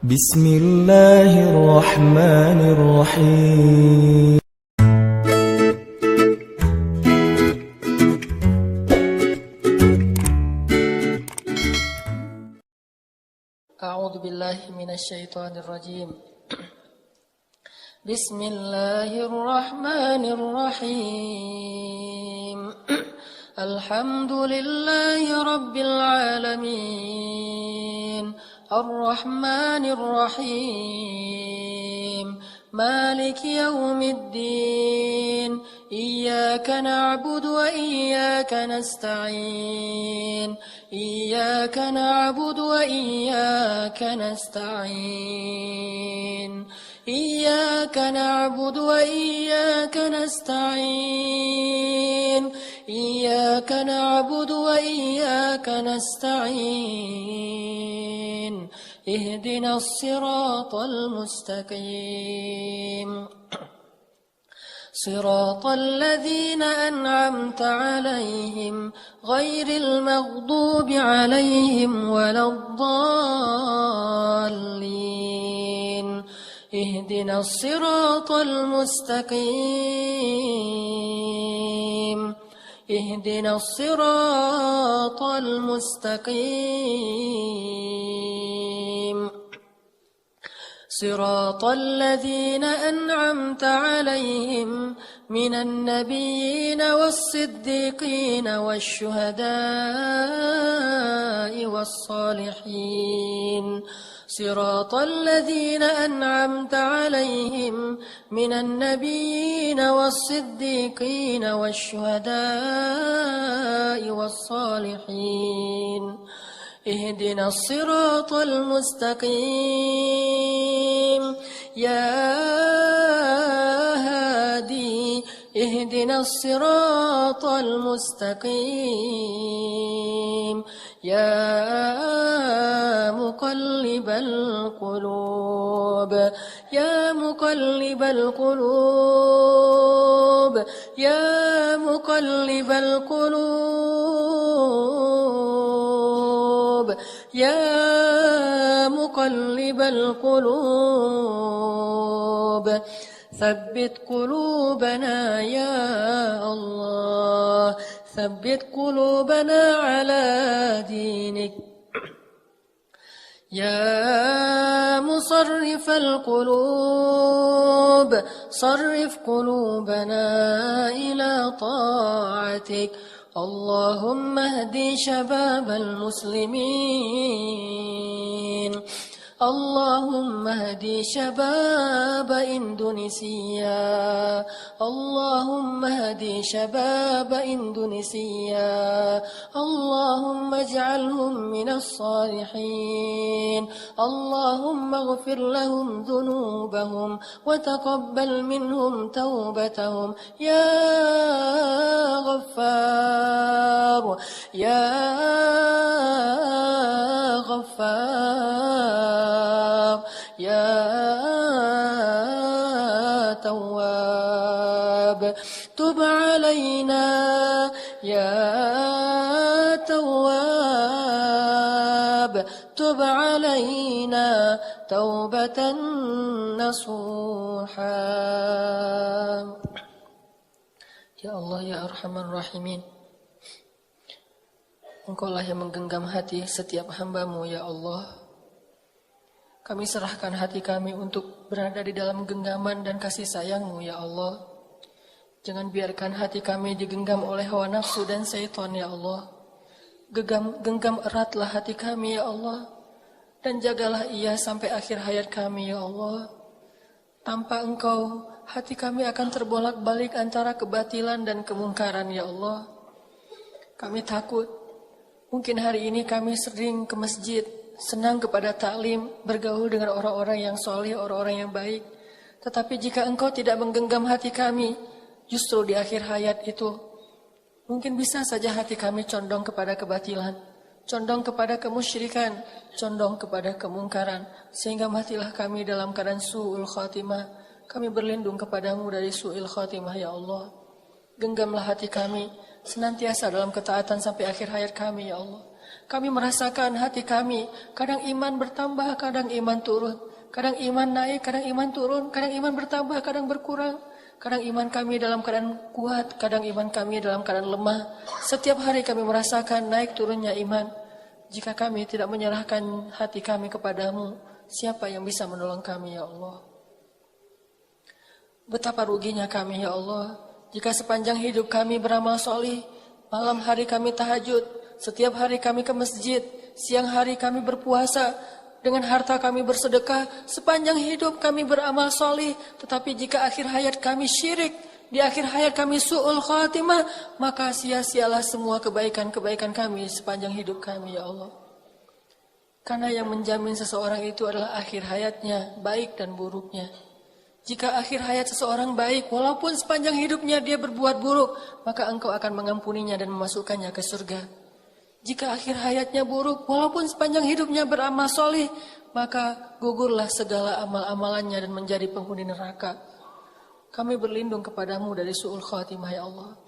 بسم الله الرحمن الرحيم أعوذ بالله من الشيطان الرجيم بسم الله الرحمن الرحيم الحمد لله رب العالمين الرحمن الرحيم مالك يوم الدين إياك نعبد وإياك نستعين إياك نعبد وإياك نستعين إياك نعبد وإياك نستعين إياك نعبد وإياك نستعين اهدنا الصراط المستقيم صراط الذين أنعمت عليهم غير المغضوب عليهم ولا الضالين اهدنا الصراط المستقيم اهدنا الصراط المستقيم صراط الذين أنعمت عليهم من النبيين والصديقين والشهداء والصالحين صراط الذين أنعمت عليهم من النبيين والصديقين والشهداء والصالحين اهدنا الصراط المستقيم يا هادي اهدنا الصراط المستقيم يا مقلب القلوب يا مقلب القلوب يا مقلب القلوب يا مقلب القلوب ثبت قلوبنا يا الله ثبت قلوبنا على دينك يا مصرف القلوب صرف قلوبنا إلى طاعتك اللهم اهد شباب المسلمين اللهم اهد شباب إندونيسيا اللهم اهد شباب إندونيسيا اللهم اجعلهم من الصالحين اللهم اغفر لهم ذنوبهم وتقبل منهم توبتهم يا غفار يا غفار يا تواب تب علينا يا تواب تب علينا توبة نصوحا يا الله يا أرحم الراحمين Engkaulah yang menggenggam hati setiap hamba-Mu ya Allah. Kami serahkan hati kami untuk berada di dalam genggaman dan kasih sayang-Mu ya Allah. Jangan biarkan hati kami digenggam oleh hawa nafsu dan syaitan ya Allah. Genggam eratlah hati kami ya Allah. Dan jagalah ia sampai akhir hayat kami ya Allah. Tanpa Engkau, hati kami akan terbolak-balik antara kebatilan dan kemungkaran ya Allah. Kami takut. Mungkin hari ini kami sering ke masjid, senang kepada taklim, bergaul dengan orang-orang yang soleh, orang-orang yang baik. Tetapi jika Engkau tidak menggenggam hati kami, justru di akhir hayat itu, mungkin bisa saja hati kami condong kepada kebatilan, condong kepada kemusyrikan, condong kepada kemungkaran, sehingga matilah kami dalam keadaan su'ul khatimah. Kami berlindung kepadamu dari su'ul khatimah ya Allah. Genggamlah hati kami senantiasa dalam ketaatan sampai akhir hayat kami ya Allah. Kami merasakan hati kami, kadang iman bertambah, kadang iman turun. Kadang iman naik, kadang iman turun. Kadang iman bertambah, kadang berkurang. Kadang iman kami dalam keadaan kuat, kadang iman kami dalam keadaan lemah. Setiap hari kami merasakan naik turunnya iman. Jika kami tidak menyerahkan hati kami kepadamu, siapa yang bisa menolong kami ya Allah? Betapa ruginya kami ya Allah, jika sepanjang hidup kami beramal solih, malam hari kami tahajud, setiap hari kami ke masjid, siang hari kami berpuasa, dengan harta kami bersedekah, sepanjang hidup kami beramal solih, tetapi jika akhir hayat kami syirik, di akhir hayat kami su'ul khatimah, maka sia-sialah semua kebaikan-kebaikan kami sepanjang hidup kami ya Allah. Karena yang menjamin seseorang itu adalah akhir hayatnya, baik dan buruknya. Jika akhir hayat seseorang baik, walaupun sepanjang hidupnya dia berbuat buruk, maka engkau akan mengampuninya dan memasukkannya ke surga. Jika akhir hayatnya buruk, walaupun sepanjang hidupnya beramal solih, maka gugurlah segala amal-amalannya dan menjadi penghuni neraka. Kami berlindung kepadamu dari su'ul khatimah ya Allah.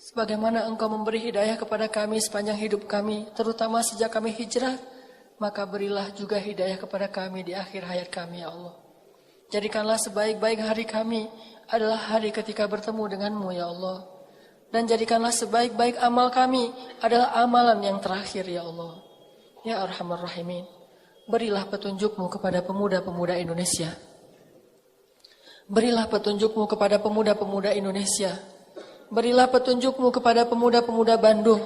Sebagaimana engkau memberi hidayah kepada kami sepanjang hidup kami, terutama sejak kami hijrah, maka berilah juga hidayah kepada kami di akhir hayat kami ya Allah. Jadikanlah sebaik-baik hari kami adalah hari ketika bertemu denganmu ya Allah. Dan jadikanlah sebaik-baik amal kami adalah amalan yang terakhir ya Allah. Ya Arhamar Rahimin, berilah petunjukmu kepada pemuda-pemuda Indonesia. Berilah petunjukmu kepada pemuda-pemuda Indonesia. Berilah petunjukmu kepada pemuda-pemuda Bandung.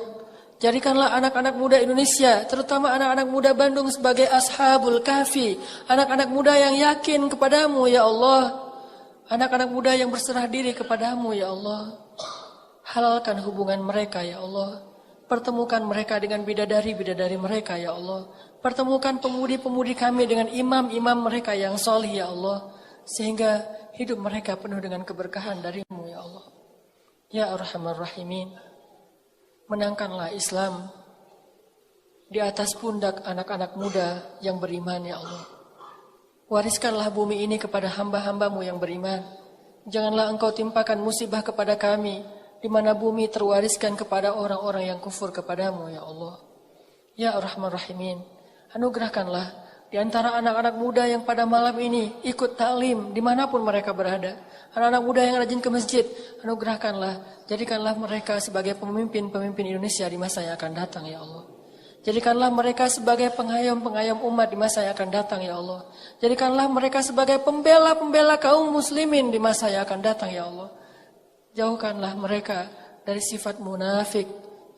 Jadikanlah anak-anak muda Indonesia, terutama anak-anak muda Bandung sebagai ashabul kahfi. Anak-anak muda yang yakin kepadamu ya Allah. Anak-anak muda yang berserah diri kepadamu ya Allah. Halalkan hubungan mereka ya Allah. Pertemukan mereka dengan bidadari-bidadari mereka ya Allah. Pertemukan pemudi-pemudi kami dengan imam-imam mereka yang solih ya Allah. Sehingga hidup mereka penuh dengan keberkahan darimu ya Allah. Ya Arhamar Rahimin, menangkanlah Islam di atas pundak anak-anak muda yang beriman ya Allah. Wariskanlah bumi ini kepada hamba-hambamu yang beriman. Janganlah engkau timpakan musibah kepada kami, di mana bumi terwariskan kepada orang-orang yang kufur kepadamu ya Allah. Ya Arhamar Rahimin, anugerahkanlah di antara anak-anak muda yang pada malam ini ikut taklim dimanapun mereka berada. Anak-anak muda yang rajin ke masjid, anugerahkanlah, jadikanlah mereka sebagai pemimpin-pemimpin Indonesia di masa yang akan datang ya Allah. Jadikanlah mereka sebagai pengayom-pengayom umat di masa yang akan datang ya Allah. Jadikanlah mereka sebagai pembela-pembela kaum muslimin di masa yang akan datang ya Allah. Jauhkanlah mereka dari sifat munafik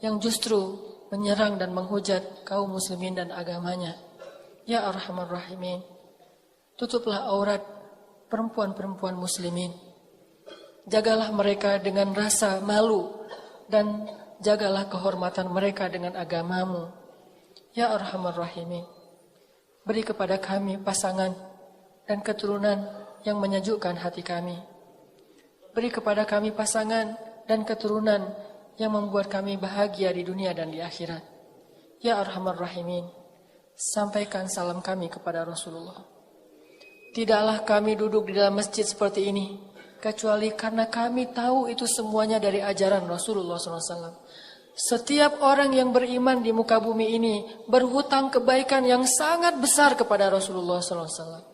yang justru menyerang dan menghujat kaum muslimin dan agamanya. Ya Arhamar Rahimin, tutuplah aurat perempuan-perempuan muslimin. Jagalah mereka dengan rasa malu dan jagalah kehormatan mereka dengan agamamu. Ya Arhamar Rahimin, beri kepada kami pasangan dan keturunan yang menyejukkan hati kami. Beri kepada kami pasangan dan keturunan yang membuat kami bahagia di dunia dan di akhirat. Ya Arhamar Rahimin, sampaikan salam kami kepada Rasulullah. Tidaklah kami duduk di dalam masjid seperti ini, kecuali karena kami tahu itu semuanya dari ajaran Rasulullah SAW. Setiap orang yang beriman di muka bumi ini berhutang kebaikan yang sangat besar kepada Rasulullah SAW.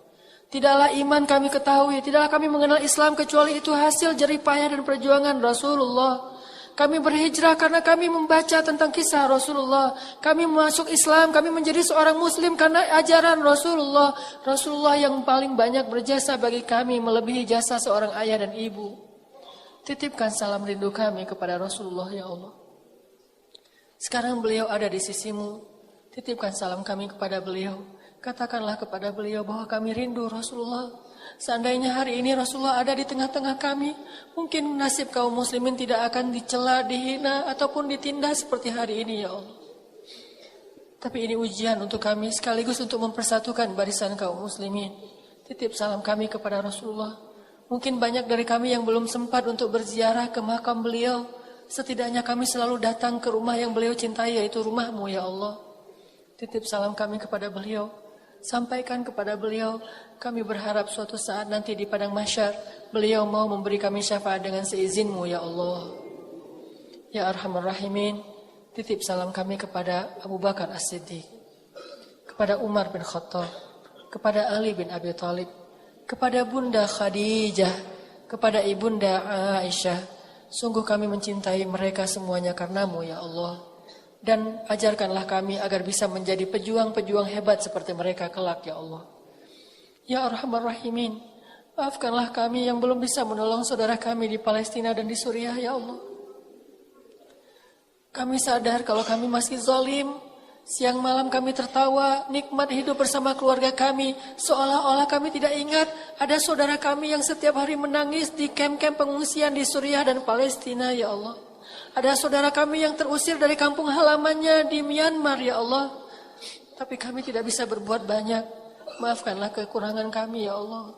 Tidaklah iman kami ketahui, tidaklah kami mengenal Islam kecuali itu hasil jerih payah dan perjuangan Rasulullah. Kami berhijrah karena kami membaca tentang kisah Rasulullah. Kami masuk Islam, kami menjadi seorang muslim karena ajaran Rasulullah. Rasulullah yang paling banyak berjasa bagi kami melebihi jasa seorang ayah dan ibu. Titipkan salam rindu kami kepada Rasulullah ya Allah. Sekarang beliau ada di sisimu. Titipkan salam kami kepada beliau. Katakanlah kepada beliau bahwa kami rindu Rasulullah. Seandainya hari ini Rasulullah ada di tengah-tengah kami, mungkin nasib kaum muslimin tidak akan dicela, dihina, ataupun ditindas seperti hari ini ya Allah. Tapi ini ujian untuk kami sekaligus untuk mempersatukan barisan kaum muslimin. Titip salam kami kepada Rasulullah. Mungkin banyak dari kami yang belum sempat untuk berziarah ke makam beliau. Setidaknya kami selalu datang ke rumah yang beliau cintai, yaitu rumahmu ya Allah. Titip salam kami kepada beliau. Sampaikan kepada beliau, kami berharap suatu saat nanti di padang mahsyar, beliau mau memberi kami syafaat dengan seizinmu ya Allah. Ya Arhamar Rahimin, Titip salam kami kepada Abu Bakar As-Siddiq, kepada Umar bin Khattab, kepada Ali bin Abi Thalib, kepada Bunda Khadijah, kepada Ibunda Aisyah. Sungguh kami mencintai mereka semuanya karenamu ya Allah. Dan ajarkanlah kami agar bisa menjadi pejuang-pejuang hebat seperti mereka kelak ya Allah. Ya Arhamar Rahimin, maafkanlah kami yang belum bisa menolong saudara kami di Palestina dan di Suriah ya Allah. Kami sadar kalau kami masih zalim. Siang malam kami tertawa, nikmat hidup bersama keluarga kami. Seolah-olah kami tidak ingat ada saudara kami yang setiap hari menangis di kem-kem pengungsian di Suriah dan Palestina ya Allah. Ada saudara kami yang terusir dari kampung halamannya di Myanmar ya Allah. Tapi kami tidak bisa berbuat banyak. Maafkanlah kekurangan kami ya Allah.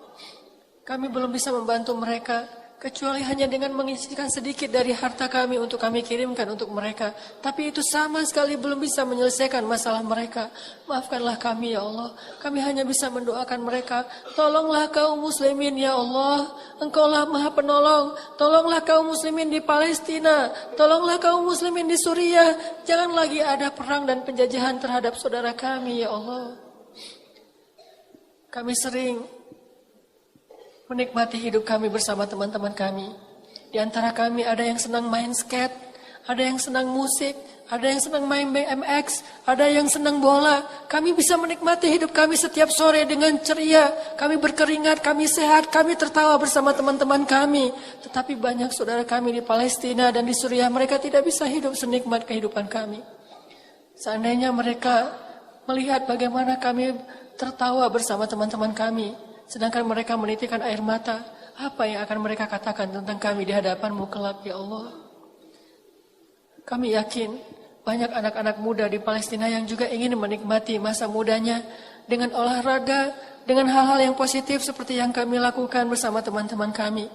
Kami belum bisa membantu mereka, kecuali hanya dengan mengisikan sedikit dari harta kami untuk kami kirimkan untuk mereka. Tapi itu sama sekali belum bisa menyelesaikan masalah mereka. Maafkanlah kami ya Allah. Kami hanya bisa mendoakan mereka. Tolonglah kaum muslimin ya Allah. Engkaulah maha penolong. Tolonglah kaum muslimin di Palestina. Tolonglah kaum muslimin di Suriah. Jangan lagi ada perang dan penjajahan terhadap saudara kami ya Allah. Kami sering menikmati hidup kami bersama teman-teman kami. Di antara kami ada yang senang main skate, ada yang senang musik, ada yang senang main BMX, ada yang senang bola. Kami bisa menikmati hidup kami setiap sore dengan ceria. Kami berkeringat, kami sehat, kami tertawa bersama teman-teman kami. Tetapi banyak saudara kami di Palestina dan di Suriah, mereka tidak bisa hidup senikmat kehidupan kami. Seandainya mereka melihat bagaimana kami tertawa bersama teman-teman kami, sedangkan mereka menitikkan air mata, apa yang akan mereka katakan tentang kami di hadapan-Mu kelak ya Allah? Kami yakin banyak anak-anak muda di Palestina yang juga ingin menikmati masa mudanya dengan olahraga, dengan hal-hal yang positif seperti yang kami lakukan bersama teman-teman kami.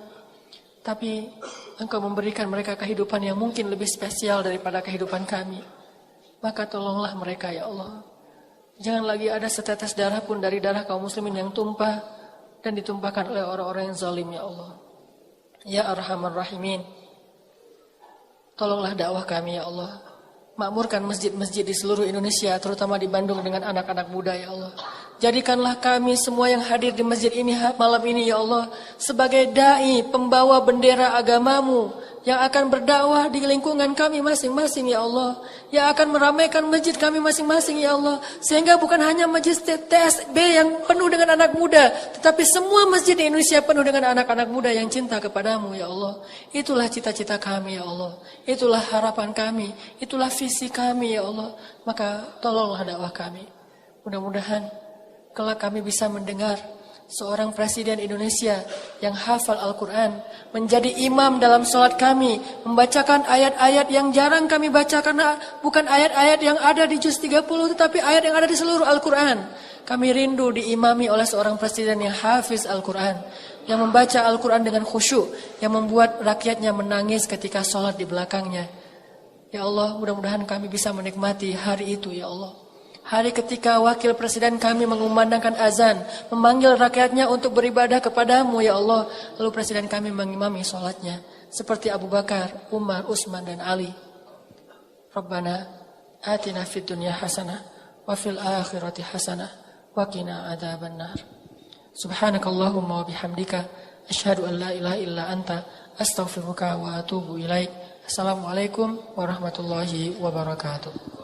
Tapi Engkau memberikan mereka kehidupan yang mungkin lebih spesial daripada kehidupan kami. Maka tolonglah mereka ya Allah. Jangan lagi ada setetes darah pun dari darah kaum muslimin yang tumpah dan ditumpahkan oleh orang-orang yang zalim ya Allah. Ya Arhamar Rahimin, tolonglah dakwah kami ya Allah. Makmurkan masjid-masjid di seluruh Indonesia, terutama di Bandung dengan anak-anak muda ya Allah. Jadikanlah kami semua yang hadir di masjid ini malam ini ya Allah sebagai dai, pembawa bendera agamamu yang akan berdakwah di lingkungan kami masing-masing ya Allah, yang akan meramaikan masjid kami masing-masing ya Allah, sehingga bukan hanya masjid TSB yang penuh dengan anak muda, tetapi semua masjid di Indonesia penuh dengan anak-anak muda yang cinta kepadamu ya Allah. Itulah cita-cita kami ya Allah, itulah harapan kami, itulah visi kami ya Allah. Maka tolonglah dakwah kami. Mudah-mudahan kelak kami bisa mendengar seorang presiden Indonesia yang hafal Al-Quran menjadi imam dalam sholat kami, membacakan ayat-ayat yang jarang kami baca karena bukan ayat-ayat yang ada di juz 30 tetapi ayat yang ada di seluruh Al-Quran. Kami rindu diimami oleh seorang presiden yang hafiz Al-Quran, yang membaca Al-Quran dengan khusyuk, yang membuat rakyatnya menangis ketika sholat di belakangnya. Ya Allah, mudah-mudahan kami bisa menikmati hari itu ya Allah. Hari ketika wakil presiden kami mengumandangkan azan, memanggil rakyatnya untuk beribadah kepadamu ya Allah. Lalu presiden kami mengimami sholatnya seperti Abu Bakar, Umar, Utsman dan Ali. Rabbana atina fid dunya hasanah wa fil akhirati hasanah wa qina adzabannar. Subhanakallahumma wa bihamdika asyhadu an la ilaha illa anta astaghfiruka wa atubu ilaik. Assalamualaikum warahmatullahi wabarakatuh.